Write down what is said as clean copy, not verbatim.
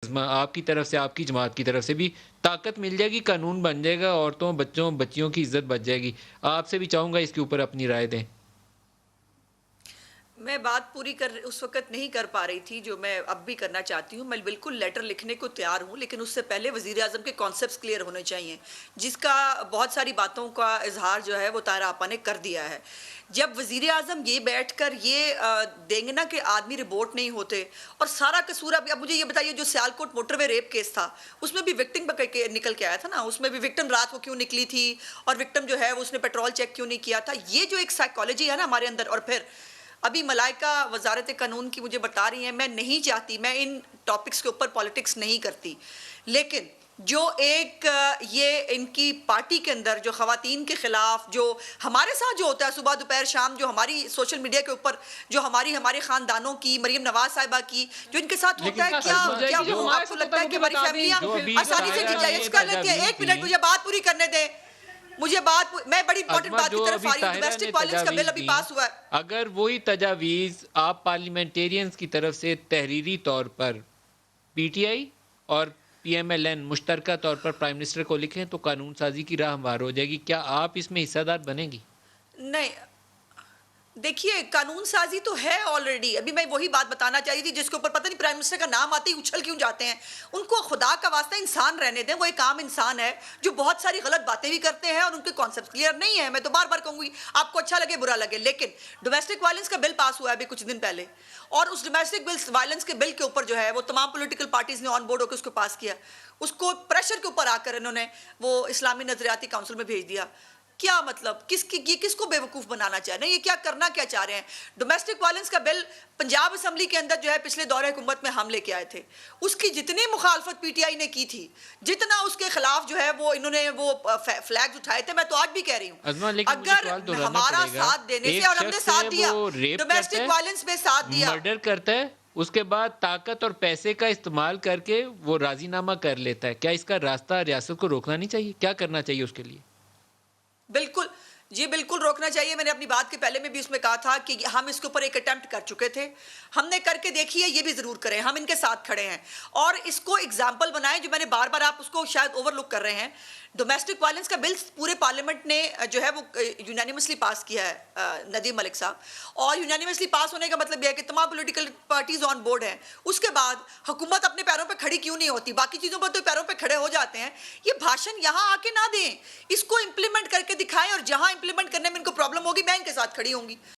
آپ کی طرف سے، آپ کی جماعت کی طرف سے بھی طاقت مل جائے گی، قانون بن جائے گا، عورتوں، بچوں، بچیوں کی عزت بچ جائے گی۔ آپ سے بھی چاہوں گا اس کے اوپر اپنی رائے دیں۔ میں بات پوری اس وقت نہیں کر پا رہی تھی جو میں اب بھی کرنا چاہتی ہوں۔ میں بالکل لیٹر لکھنے کو تیار ہوں، لیکن اس سے پہلے وزیر اعظم کے کانسیپٹس کلیئر ہونے چاہیے، جس کا بہت ساری باتوں کا اظہار جو ہے وہ طاہرہ آپا نے کر دیا ہے۔ جب وزیر اعظم یہ بیٹھ کر یہ دیں گے نا کہ آدمی رپورٹ نہیں ہوتے اور سارا قصور، اب مجھے یہ بتائیے جو سیالکوٹ موٹر وے ریپ کیس تھا اس میں بھی وکٹم نکل کے آیا تھا نا، اس میں بھی وکٹم رات کو کیوں نکلی تھی اور وکٹم جو ہے اس نے پیٹرول چیک کیوں نہیں کیا تھا۔ یہ جو ایک سائیکالوجی ہے نا ہمارے اندر، اور پھر ابھی ملائکہ وزارت قانون کی مجھے بتا رہی ہیں، میں نہیں چاہتی، میں ان ٹاپکس کے اوپر پالیٹکس نہیں کرتی، لیکن جو ایک یہ ان کی پارٹی کے اندر جو خواتین کے خلاف جو ہمارے ساتھ جو ہوتا ہے صبح دوپہر شام، جو ہماری سوشل میڈیا کے اوپر جو ہمارے خاندانوں کی، مریم نواز صاحبہ کی جو ان کے ساتھ ہوتا ہے، کیا وہ آپ کو لگتا ہے کہ ہماری فیملیاں آسانی سے جیت جائے؟ اس کا لیتے ہیں، ایک منٹ مجھے بات پوری کرنے دیں، میں بڑی امپورٹنٹ بات کی طرف آ رہی ہوں۔ ڈومیسٹک وائلنس کا بل ابھی پاس ہوا ہے۔ اگر وہی تجاویز آپ پارلیمنٹیرینز کی طرف سے تحریری طور پر پی ٹی آئی اور پی ایم ایل این مشترکہ طور پر پرائم منسٹر کو لکھیں تو قانون سازی کی راہ ہموار ہو جائے گی۔ کیا آپ اس میں حصہ دار بنیں گی؟ نہیں، دیکھیے قانون سازی تو ہے آلریڈی، ابھی میں وہی بات بتانا چاہیے تھی جس کے اوپر پتہ نہیں پرائم منسٹر کا نام آتے ہی اچھل کیوں جاتے ہیں۔ ان کو خدا کا واسطہ انسان رہنے دیں، وہ ایک عام انسان ہے جو بہت ساری غلط باتیں بھی کرتے ہیں اور ان کے کانسیپٹ کلیئر نہیں ہے۔ میں تو بار بار کہوں گی، آپ کو اچھا لگے برا لگے، لیکن ڈومیسٹک وائلنس کا بل پاس ہوا ہے ابھی کچھ دن پہلے، اور اس ڈومیسٹک وائلنس کے بل کے اوپر جو ہے وہ تمام پولیٹیکل پارٹیز نے آن بورڈ ہو کے اس کو پاس کیا، اس کو پریشر کے اوپر آ کر انہوں نے وہ اسلامی نظریاتی کونسل میں بھیج دیا۔ کیا مطلب یہ کس کو بے وقوف بنانا چاہ رہے ہیں؟ یہ کیا کرنا کیا چاہ رہے ہیں؟ ڈومیسٹک وائلنس کا بل پنجاب اسمبلی کے اندر جو ہے پچھلے دور حکومت میں ہم لے کے آئے تھے، اس کی جتنی مخالفت پی ٹی آئی نے کی تھی، جتنا اس کے خلاف جو ہے وہ انہوں نے وہ فلیگز اٹھائے تھے، میں تو آج بھی کہہ رہی ازما، ہوں لیکن مجھے اگر سوال دہرانا ہمارا پڑے گا، ساتھ دینے سے، ایک اور ہم نے شخص ہے ساتھ دیا، وہ ریپ کرتا ڈومیسٹک وائلنس میں ساتھ ہے، دیا۔ مرڈر کرتا ہے، اس کے بعد طاقت اور پیسے کا استعمال کر کے وہ راضی نامہ کر لیتا ہے۔ کیا اس کا راستہ ریاست کو روکنا نہیں چاہیے؟ کیا کرنا چاہیے اس کے لیے؟ بالکل جی، بالکل روکنا چاہیے۔ میں نے اپنی بات کے پہلے میں بھی اس میں کہا تھا کہ ہم اس کے اوپر ایک اٹیمپٹ کر چکے تھے، ہم نے کر کے دیکھی ہے، یہ بھی ضرور کریں، ہم ان کے ساتھ کھڑے ہیں اور اس کو ایگزامپل بنائیں، جو میں نے بار بار، آپ اس کو شاید اوور لک کر رہے ہیں۔ ڈومیسٹک وائلنس کا بل پورے پارلیمنٹ نے جو ہے وہ یونانیمسلی پاس کیا ہے، ندیم ملک صاحب، اور یونانیمسلی پاس ہونے کا مطلب یہ ہے کہ تمام پولیٹیکل پارٹیز آن بورڈ ہیں۔ اس کے بعد حکومت اپنے پیروں پہ کھڑی کیوں نہیں ہوتی؟ باقی چیزوں پر تو پیروں پہ کھڑے ہو جاتے ہیں۔ یہ بھاشن یہاں آ کے نہ دیں، اس کو امپلیمنٹ کر کے دکھائیں، اور جہاں امپلیمنٹ کرنے میں ان کو پرابلم ہوگی میں ان کے ساتھ کھڑی ہوں گی۔